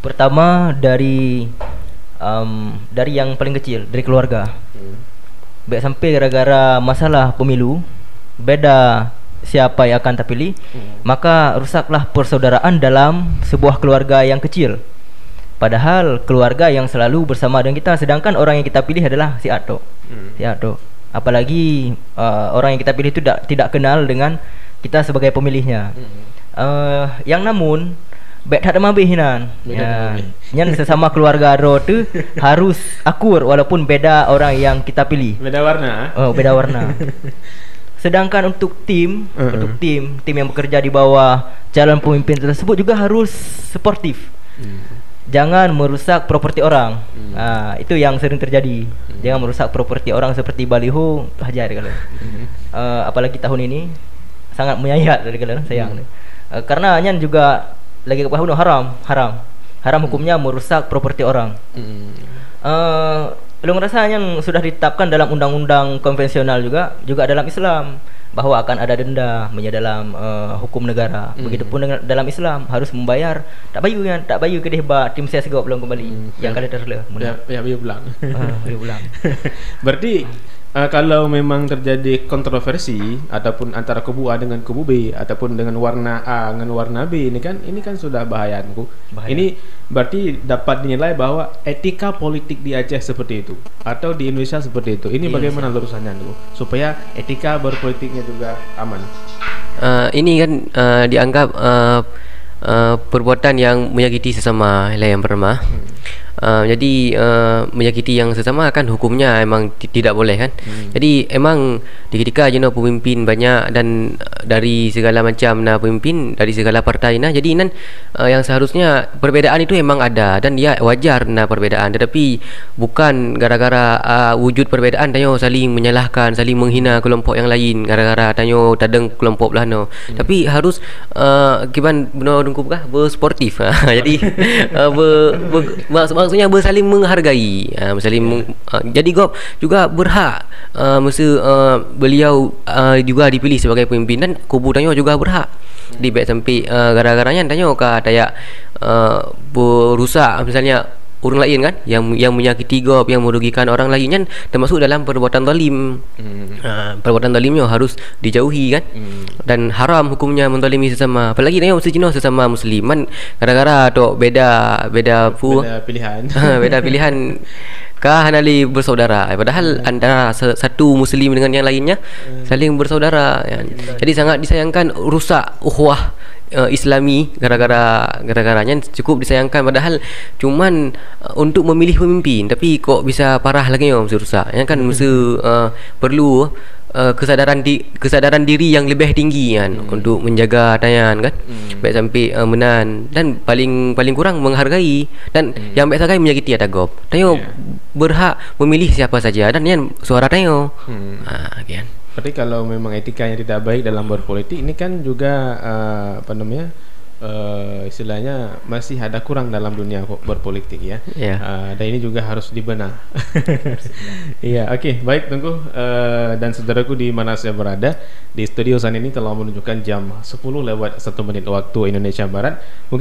Pertama dari yang paling kecil, dari keluarga. Baik sampai gara-gara masalah pemilu, beda siapa yang akan terpilih, maka rusaklah persaudaraan dalam sebuah keluarga yang kecil. Padahal keluarga yang selalu bersama dengan kita, sedangkan orang yang kita pilih adalah si Atok. Si Atok. Apalagi orang yang kita pilih itu tidak kenal dengan kita sebagai pemilihnya. Yang namun baik tak ada mabih nan. Yang sesama keluarga Aro tu harus akur walaupun beda orang yang kita pilih. Beda warna. Oh, beda warna. Sedangkan untuk tim yang bekerja di bawah calon pemimpin tersebut juga harus suportif. Jangan merusak properti orang. Itu yang sering terjadi. Jangan merusak properti orang seperti baliho, hajar kalau. Apalagi tahun ini sangat menyayat dari kalau sayang. Karena nyan juga lagi ke haram hukumnya merusak properti orang. Lu ngerasa yang sudah ditetapkan dalam undang-undang konvensional juga dalam Islam bahwa akan ada denda dalam hukum negara. Begitupun dengan dalam Islam harus membayar. Tak bayu ke dia tim saya segera belum kembali. Yang kali terle. Ya bayu pulang. Bayu pulang. Berarti kalau memang terjadi kontroversi ataupun antara kubu A dengan kubu B ataupun dengan warna A dengan warna B, ini kan sudah bahaya. Ini berarti dapat dinilai bahwa etika politik di Aceh seperti itu atau di Indonesia seperti itu. Ini bagaimana lurusannya supaya etika berpolitiknya juga aman? Ini kan dianggap perbuatan yang menyakiti sesama yang pertama. Jadi menyakiti yang sesama kan hukumnya emang tidak boleh kan. Jadi emang ketika jenis pemimpin banyak dan dari segala macam pemimpin dari segala partai jadi yang seharusnya perbedaan itu emang ada dan dia wajar perbedaan, tetapi bukan gara-gara wujud perbedaan tanyo saling menyalahkan, saling menghina kelompok yang lain gara-gara tanyo tadeng kelompok belah tapi harus kiban benar dengkupkah bersportif. Jadi maksudnya bersaling menghargai, jadi Gop juga berhak beliau juga dipilih sebagai pemimpin dan kubu tanyo juga berhak di baik sampai gara-garanya tanyo kayak berusak misalnya orang lain kan yang menyakiti Gop, yang merugikan orang lain kan termasuk dalam perbuatan zalim. Perbuatan zalimnya harus dijauhi kan. Dan haram hukumnya menzalimi sesama, apalagi tanyo sesama musliman gara-gara tok beda pilihan. Beda pilihan kah nali bersaudara, padahal antara satu muslim dengan yang lainnya saling bersaudara ya. Jadi sangat disayangkan rusak ukhuwah Islami gara-garanya cukup disayangkan, padahal cuman untuk memilih pemimpin tapi kok bisa parah lagi mesti rusak ya kan. Mesti perlu kesadaran diri yang lebih tinggi kan untuk menjaga tayan kan. Baik sampai menan dan paling kurang menghargai dan yang baik sekali menyakiti ada Gop. Tayo berhak memilih siapa saja dan yang suara tayo. Kan. Berarti kalau memang etikanya tidak baik dalam berpolitik, ini kan juga istilahnya masih ada kurang dalam dunia berpolitik ya. Dan ini juga harus dibenah. Iya, oke, baik Tengku dan saudaraku di mana saya berada di studio saat ini telah menunjukkan jam 10 lewat 1 menit waktu Indonesia Barat. Mungkin